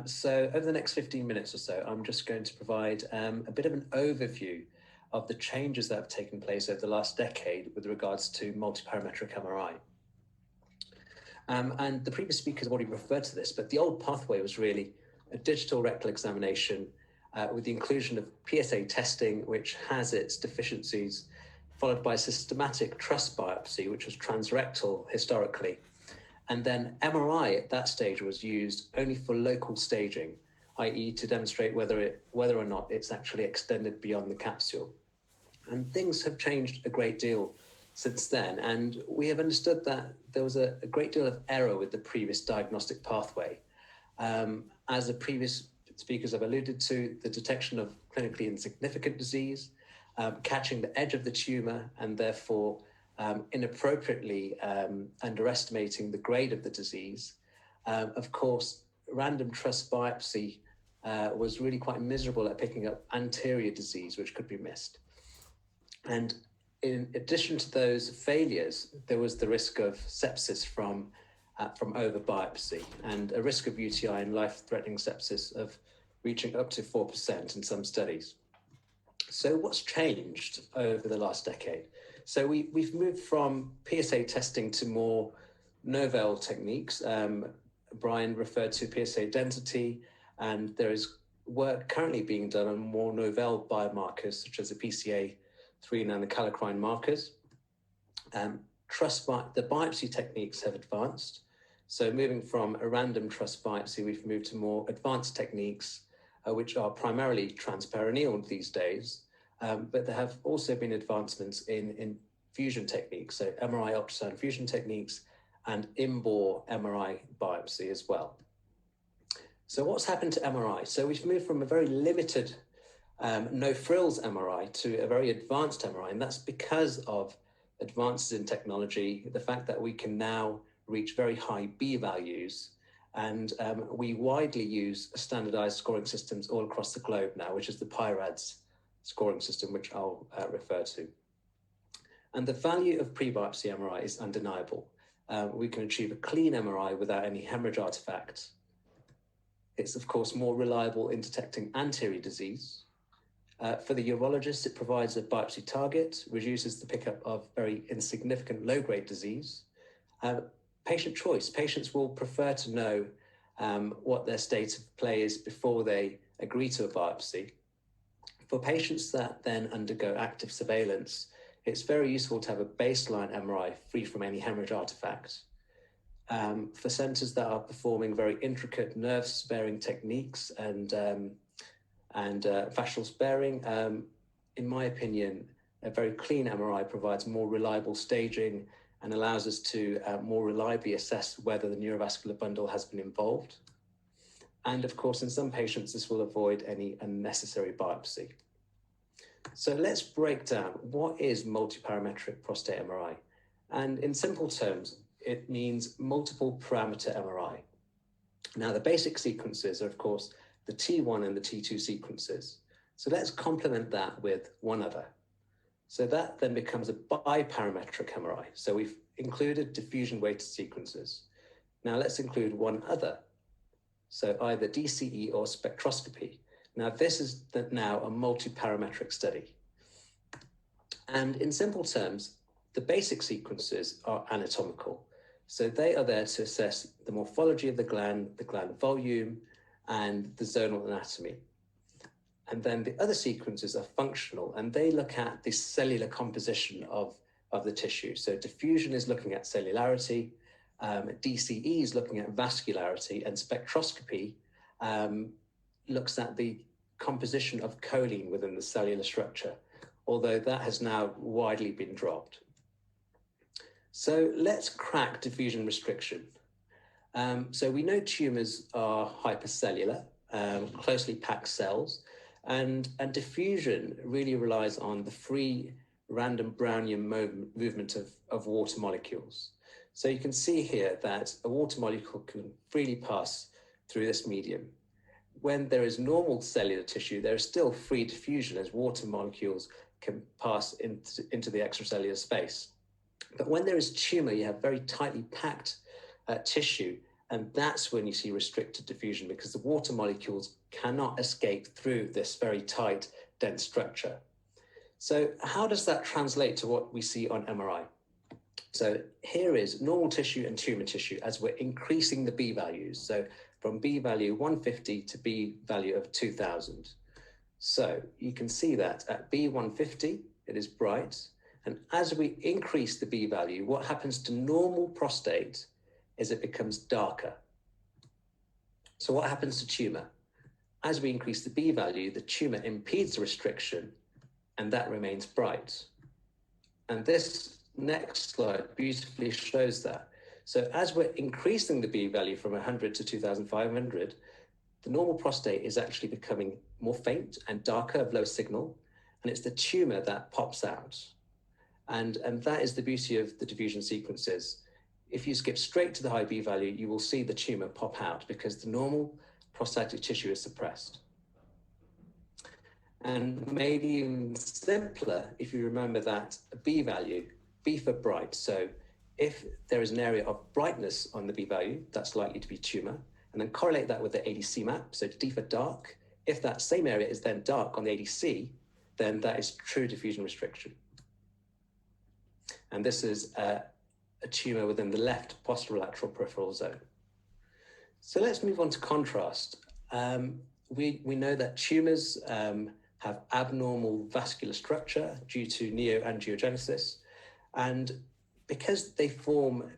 So over the next 15 minutes or so, I'm just going to provide a bit of an overview of the changes that have taken place over the last decade with regards to multiparametric MRI. And the previous speakers have already referred to this, but the old pathway was really a digital rectal examination with the inclusion of PSA testing, which has its deficiencies, followed by systematic truss biopsy, which was transrectal historically. And then MRI at that stage was used only for local staging, i.e. to demonstrate whether or not it's actually extended beyond the capsule. And things have changed a great deal since then, and we have understood that there was a great deal of error with the previous diagnostic pathway. As the previous speakers have alluded to, the detection of clinically insignificant disease, catching the edge of the tumor, and therefore inappropriately underestimating the grade of the disease. Of course, random truss biopsy was really quite miserable at picking up anterior disease, which could be missed. And in addition to those failures, there was the risk of sepsis from over biopsy, and a risk of UTI and life-threatening sepsis of reaching up to 4% in some studies. So what's changed over the last decade? So we've moved from PSA testing to more novel techniques. Brian referred to PSA density, and there is work currently being done on more novel biomarkers, such as the PCA3 and the kallikrein markers. The biopsy techniques have advanced. So moving from a random truss biopsy, we've moved to more advanced techniques, which are primarily transperineal these days. But there have also been advancements in fusion techniques, so MRI ultrasound fusion techniques and in-bore MRI biopsy as well. So what's happened to MRI? So we've moved from a very limited no-frills MRI to a very advanced MRI, and that's because of advances in technology, the fact that we can now reach very high B values, and we widely use standardized scoring systems all across the globe now, which is the PiRAD scoring system, which I'll refer to. And the value of pre-biopsy MRI is undeniable. We can achieve a clean MRI without any hemorrhage artifacts. It's, of course, more reliable in detecting anterior disease. For the urologist, it provides a biopsy target, reduces the pickup of very insignificant low-grade disease. Patient choice. Patients will prefer to know what their state of play is before they agree to a biopsy. For patients that then undergo active surveillance, it's very useful to have a baseline MRI free from any hemorrhage artifacts. For centers that are performing very intricate nerve sparing techniques and fascial sparing, in my opinion, a very clean MRI provides more reliable staging and allows us to more reliably assess whether the neurovascular bundle has been involved. And of course, in some patients, this will avoid any unnecessary biopsy. So let's break down what is multiparametric prostate MRI. And in simple terms, it means multiple parameter MRI. Now, the basic sequences are, of course, the T1 and the T2 sequences. So let's complement that with one other. So that then becomes a biparametric MRI. So we've included diffusion weighted sequences. Now let's include one other. So either DCE or spectroscopy. Now this is now a multiparametric study. And in simple terms, the basic sequences are anatomical. So they are there to assess the morphology of the gland volume, and the zonal anatomy. And then the other sequences are functional, and they look at the cellular composition of the tissue. So diffusion is looking at cellularity, DCE is looking at vascularity, and spectroscopy looks at the composition of choline within the cellular structure, although that has now widely been dropped. So let's crack diffusion restriction. So we know tumors are hypercellular, closely packed cells, and diffusion really relies on the free random Brownian movement of water molecules. So you can see here that a water molecule can freely pass through this medium. When there is normal cellular tissue, there is still free diffusion as water molecules can pass into the extracellular space. But when there is tumor, you have very tightly packed tissue, And that's when you see restricted diffusion, because the water molecules cannot escape through this very tight, dense structure. So how does that translate to what we see on MRI? So here is normal tissue and tumor tissue as we're increasing the B values. So from B value 150 to B value of 2000. So you can see that at B150, it is bright. And as we increase the B value, what happens to normal prostate is it becomes darker. So what happens to tumor? As we increase the B value, the tumor impedes the restriction, and that remains bright. And this next slide beautifully shows that. So as we're increasing the B value from 100 to 2,500, the normal prostate is actually becoming more faint and darker of low signal, and it's the tumor that pops out. And that is the beauty of the diffusion sequences. If you skip straight to the high B value, you will see the tumor pop out because the normal prostatic tissue is suppressed. And maybe even simpler, if you remember that B value, B for bright. So if there is an area of brightness on the B value, that's likely to be tumor, and then correlate that with the ADC map. So D for dark. If that same area is then dark on the ADC, then that is true diffusion restriction. And this is a tumor within the left posterolateral peripheral zone. So let's move on to contrast. We know that tumors have abnormal vascular structure due to neoangiogenesis. And because they form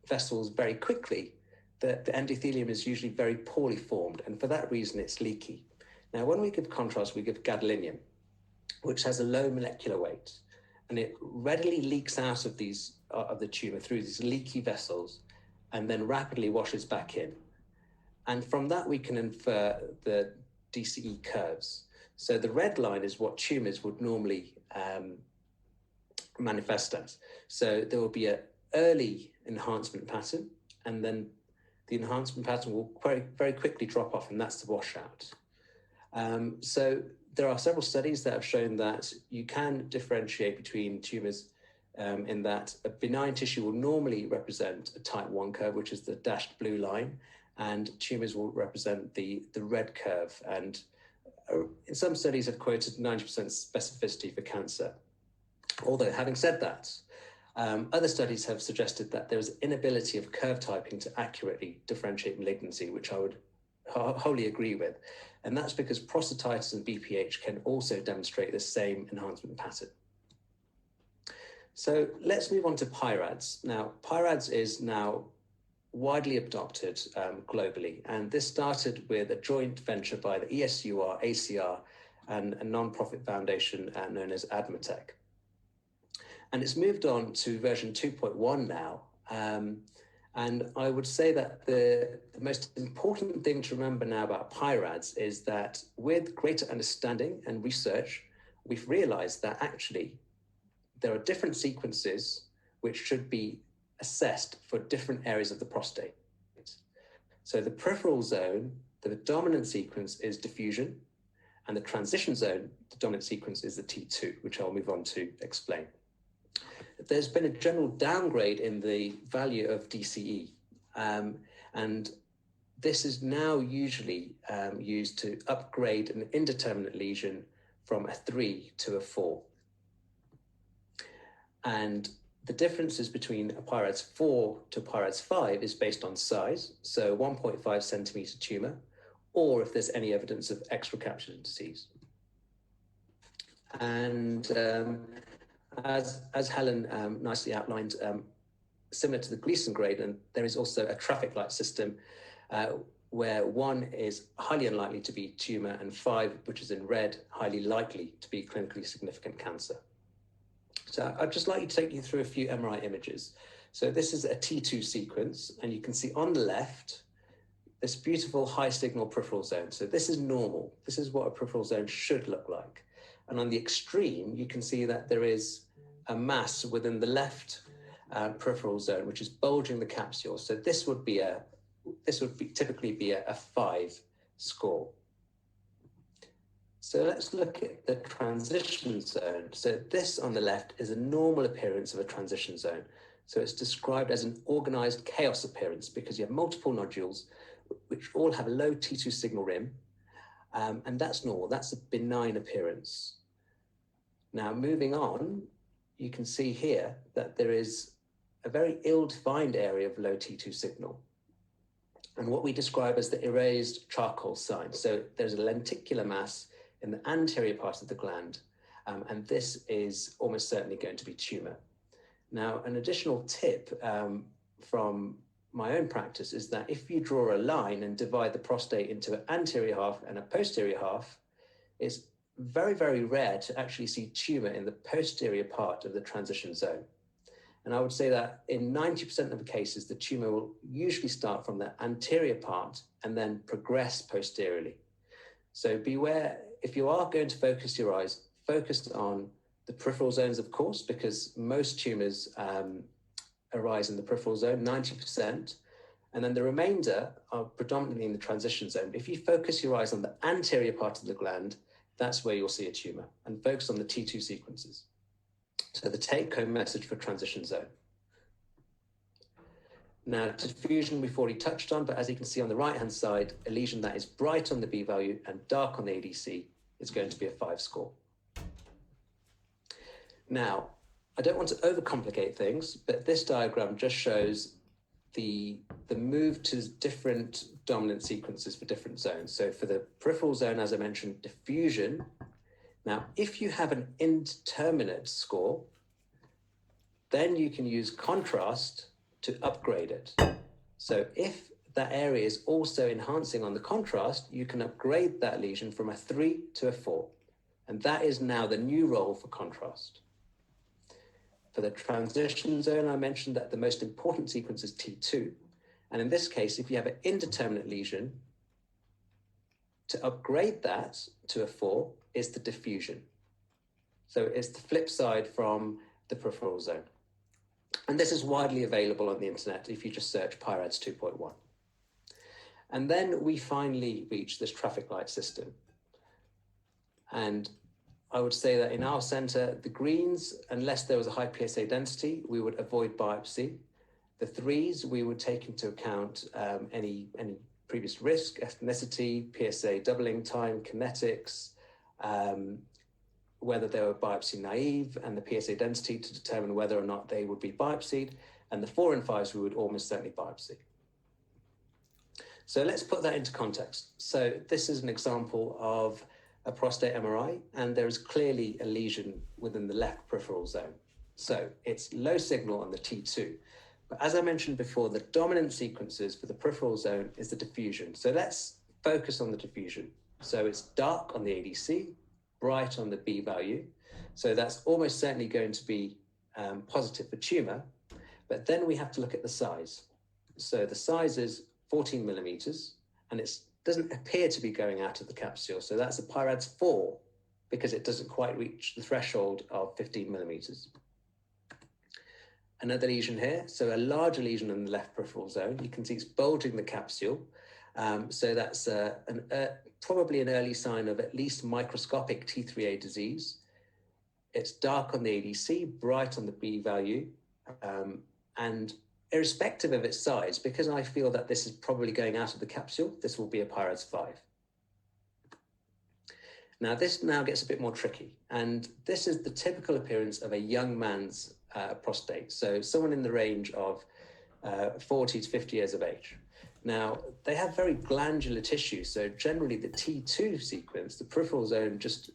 vessels very quickly, the endothelium is usually very poorly formed. And for that reason, it's leaky. Now, when we give contrast, we give gadolinium, which has a low molecular weight. And it readily leaks out of the tumor through these leaky vessels and then rapidly washes back in. And from that, we can infer the DCE curves. So the red line is what tumors would normally manifest as. So there will be an early enhancement pattern, and then the enhancement pattern will very, very quickly drop off, and that's the washout. So there are several studies that have shown that you can differentiate between tumors in that a benign tissue will normally represent a type 1 curve, which is the dashed blue line, and tumors will represent the red curve. And in some studies have quoted 90% specificity for cancer. Although, having said that, other studies have suggested that there is inability of curve typing to accurately differentiate malignancy, which I would wholly agree with. And that's because prostatitis and BPH can also demonstrate the same enhancement pattern. So let's move on to PiRADs. Now, PiRADs is now widely adopted globally, and this started with a joint venture by the ESUR, ACR, and a non-profit foundation known as ADMATEC. And it's moved on to version 2.1 now. And I would say that the most important thing to remember now about PiRADs is that with greater understanding and research, we've realized that actually there are different sequences which should be assessed for different areas of the prostate. So the peripheral zone, the dominant sequence is diffusion, and the transition zone, the dominant sequence is the T2, which I'll move on to explain. There's been a general downgrade in the value of DCE, and this is now usually used to upgrade an indeterminate lesion from a 3 to a 4. And the differences between a PiRADS 4 to a PiRADS 5 is based on size, so 1.5 centimeter tumor, or if there's any evidence of extracapsular disease. And as Helen nicely outlined, similar to the Gleason gradient, there is also a traffic light system where 1 is highly unlikely to be tumor and 5, which is in red, highly likely to be clinically significant cancer. So I'd just like to take you through a few MRI images. So this is a T2 sequence, and you can see on the left, this beautiful high signal peripheral zone. So this is normal. This is what a peripheral zone should look like. And on the extreme, you can see that there is a mass within the left peripheral zone, which is bulging the capsule. So this would typically be a 5 score. So let's look at the transition zone. So this on the left is a normal appearance of a transition zone. So it's described as an organized chaos appearance because you have multiple nodules which all have a low T2 signal rim, and that's normal. That's a benign appearance. Now, moving on, you can see here that there is a very ill-defined area of low T2 signal, and what we describe as the erased charcoal sign. So there's a lenticular mass in the anterior part of the gland, and this is almost certainly going to be tumor. Now, an additional tip from my own practice is that if you draw a line and divide the prostate into an anterior half and a posterior half, it's very, very rare to actually see tumor in the posterior part of the transition zone. And I would say that in 90% of the cases, the tumor will usually start from the anterior part and then progress posteriorly. So beware, if you are going to focus your eyes, focus on the peripheral zones, of course, because most tumors arise in the peripheral zone, 90%, and then the remainder are predominantly in the transition zone. If you focus your eyes on the anterior part of the gland, that's where you'll see a tumor, and focus on the T2 sequences. So the take-home message for transition zone. Now, diffusion we've already touched on, but as you can see on the right-hand side, a lesion that is bright on the B value and dark on the ADC is going to be a 5 score. Now, I don't want to overcomplicate things, but this diagram just shows the move to different dominant sequences for different zones. So for the peripheral zone, as I mentioned, diffusion. Now, if you have an indeterminate score, then you can use contrast to upgrade it. So if that area is also enhancing on the contrast, you can upgrade that lesion from a 3 to a 4. And that is now the new role for contrast. For the transition zone, I mentioned that the most important sequence is T2. And in this case, if you have an indeterminate lesion, to upgrade that to a 4 is the diffusion. So it's the flip side from the peripheral zone. And this is widely available on the internet if you just search PiRADS 2.1. And then we finally reach this traffic light system. And I would say that in our center, the greens, unless there was a high PSA density, we would avoid biopsy. The 3s, we would take into account any previous risk, ethnicity, PSA doubling time, kinetics, whether they were biopsy naive, and the PSA density to determine whether or not they would be biopsied. And the 4 and 5s, we would almost certainly biopsy. So let's put that into context. So this is an example of a prostate MRI, and there is clearly a lesion within the left peripheral zone. So it's low signal on the T2. But as I mentioned before, the dominant sequences for the peripheral zone is the diffusion. So let's focus on the diffusion. So it's dark on the ADC, bright on the B value. So that's almost certainly going to be positive for tumor. But then we have to look at the size. So the size is 14 millimeters, and it doesn't appear to be going out of the capsule. So that's a PiRADS 4 because it doesn't quite reach the threshold of 15 millimeters. Another lesion here, so a larger lesion in the left peripheral zone. You can see it's bulging the capsule. So that's probably an early sign of at least microscopic T3A disease. It's dark on the ADC, bright on the B value, and irrespective of its size, because I feel that this is probably going out of the capsule, this will be a PiRADS 5. Now, this now gets a bit more tricky, and this is the typical appearance of a young man's prostate. So someone in the range of 40 to 50 years of age. Now, they have very glandular tissue, so generally the T2 sequence, the peripheral zone, just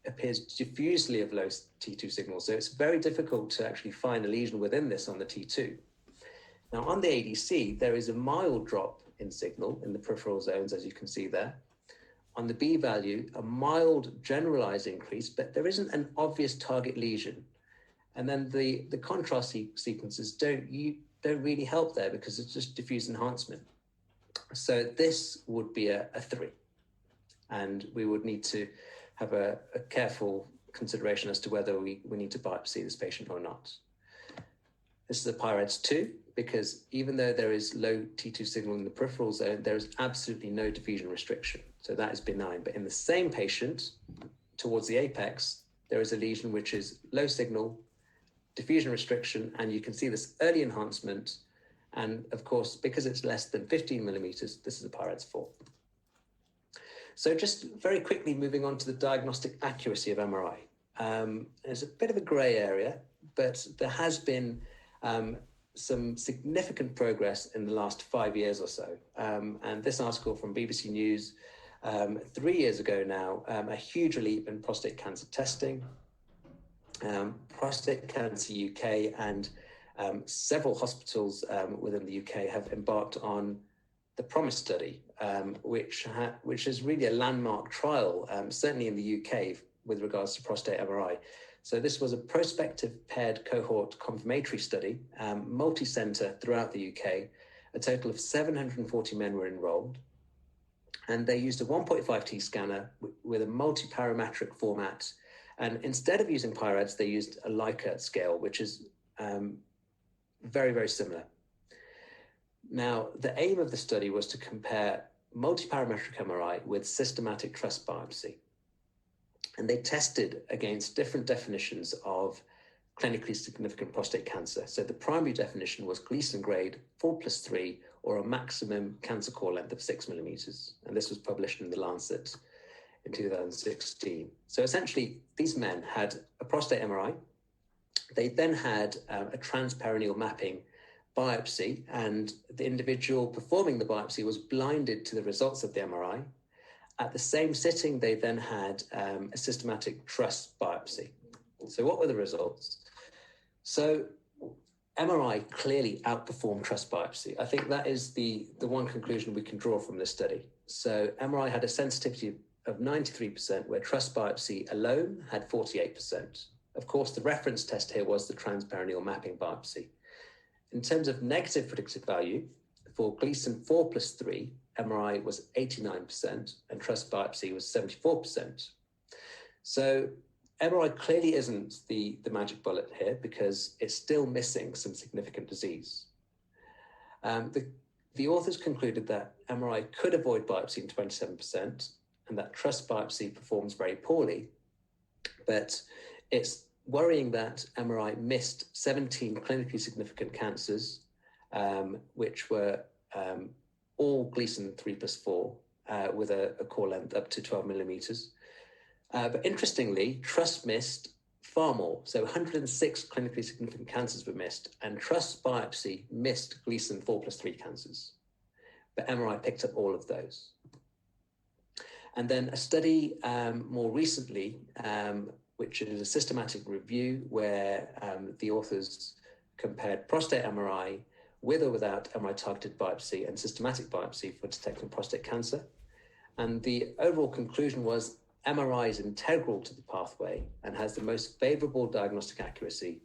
appears diffusely of low T2 signal, so it's very difficult to actually find a lesion within this on the T2. Now, on the ADC, there is a mild drop in signal in the peripheral zones, as you can see there. On the B value, a mild generalized increase, but there isn't an obvious target lesion. And then the contrast sequences don't really help there because it's just diffuse enhancement. So this would be a 3. And we would need to have a careful consideration as to whether we need to biopsy this patient or not. This is a PiRADS 2, because even though there is low T2 signal in the peripheral zone, there is absolutely no diffusion restriction. So that is benign. But in the same patient, towards the apex, there is a lesion which is low signal, diffusion restriction, and you can see this early enhancement. And of course, because it's less than 15 millimeters, this is a PiRADS 4. So just very quickly moving on to the diagnostic accuracy of MRI. There's a bit of a gray area, but there has been some significant progress in the last 5 years or so. And this article from BBC News 3 years ago now, a huge leap in prostate cancer testing. Prostate Cancer UK and several hospitals within the UK have embarked on the PROMISE study, which is really a landmark trial, certainly in the UK, with regards to prostate MRI. So this was a prospective paired cohort confirmatory study, multi-centre throughout the UK. A total of 740 men were enrolled, and they used a 1.5T scanner with a multi-parametric format. And instead of using PiRADs, they used a Likert scale, which is very, very similar. Now, the aim of the study was to compare multi-parametric MRI with systematic trust biopsy. And they tested against different definitions of clinically significant prostate cancer. So the primary definition was Gleason grade 4+3, or a maximum cancer core length of 6 millimeters. And this was published in The Lancet in 2016. So essentially, these men had a prostate MRI. They then had a transperineal mapping biopsy, and the individual performing the biopsy was blinded to the results of the MRI. At the same sitting, they then had a systematic trust biopsy. So what were the results? So MRI clearly outperformed trust biopsy. I think that is the one conclusion we can draw from this study. So MRI had a sensitivity of 93%, where trust biopsy alone had 48%. Of course, the reference test here was the transperineal mapping biopsy. In terms of negative predictive value, for Gleason 4+3, MRI was 89% and trust biopsy was 74%. So MRI clearly isn't the magic bullet here, because it's still missing some significant disease. The authors concluded that MRI could avoid biopsy in 27%, and that trust biopsy performs very poorly. But it's worrying that MRI missed 17 clinically significant cancers, which were all Gleason 3+4, with a core length up to 12 millimeters. But interestingly, trust missed far more. So 106 clinically significant cancers were missed, and trust biopsy missed Gleason 4+3 cancers. But MRI picked up all of those. And then a study more recently, which is a systematic review where the authors compared prostate MRI with or without MRI targeted biopsy and systematic biopsy for detecting prostate cancer. And the overall conclusion was MRI is integral to the pathway and has the most favorable diagnostic accuracy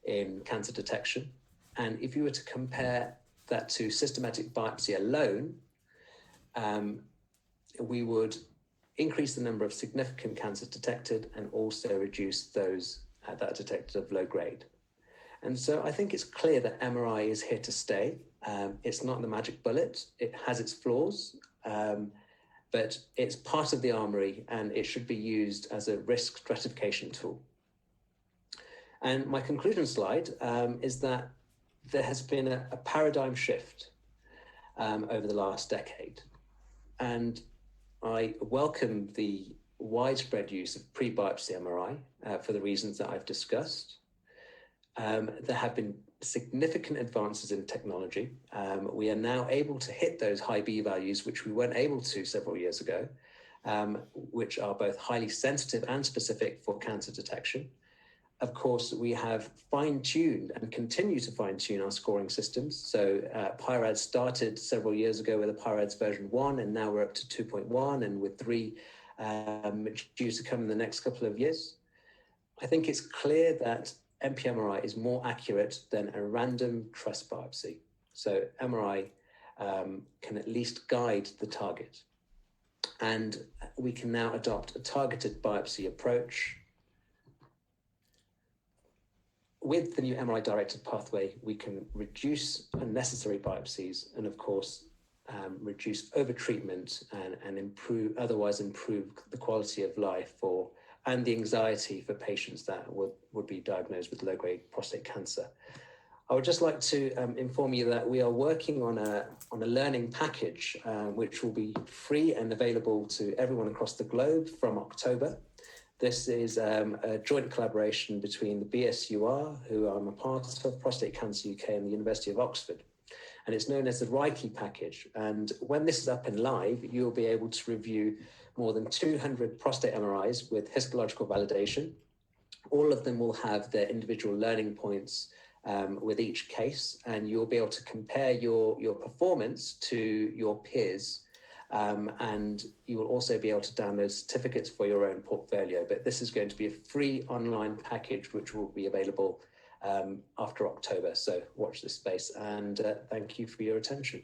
in cancer detection. And if you were to compare that to systematic biopsy alone, we would increase the number of significant cancers detected and also reduce those that are detected of low grade. And so I think it's clear that MRI is here to stay. It's not the magic bullet. It has its flaws, but it's part of the armory and it should be used as a risk stratification tool. And my conclusion slide is that there has been a paradigm shift over the last decade. And I welcome the widespread use of pre-biopsy MRI for the reasons that I've discussed. There have been significant advances in technology. We are now able to hit those high B values, which we weren't able to several years ago, which are both highly sensitive and specific for cancer detection. Of course, we have fine-tuned and continue to fine-tune our scoring systems. So PiRAD started several years ago with a PiRADS version 1, and now we're up to 2.1, and with 3 due to come in the next couple of years. I think it's clear that MPMRI is more accurate than a random trust biopsy. So MRI can at least guide the target. And we can now adopt a targeted biopsy approach. With the new MRI-directed pathway, we can reduce unnecessary biopsies and, of course, reduce overtreatment and otherwise improve the quality of life for and the anxiety for patients that would be diagnosed with low-grade prostate cancer. I would just like to inform you that we are working on a learning package which will be free and available to everyone across the globe from October. This is a joint collaboration between the BSUR, who I'm a part of, Prostate Cancer UK, and the University of Oxford. And it's known as the Reiki package. And when this is up and live, you'll be able to review more than 200 prostate MRIs with histological validation. All of them will have their individual learning points with each case, and you'll be able to compare your performance to your peers. And you will also be able to download certificates for your own portfolio. But this is going to be a free online package which will be available after October. So watch this space, and thank you for your attention.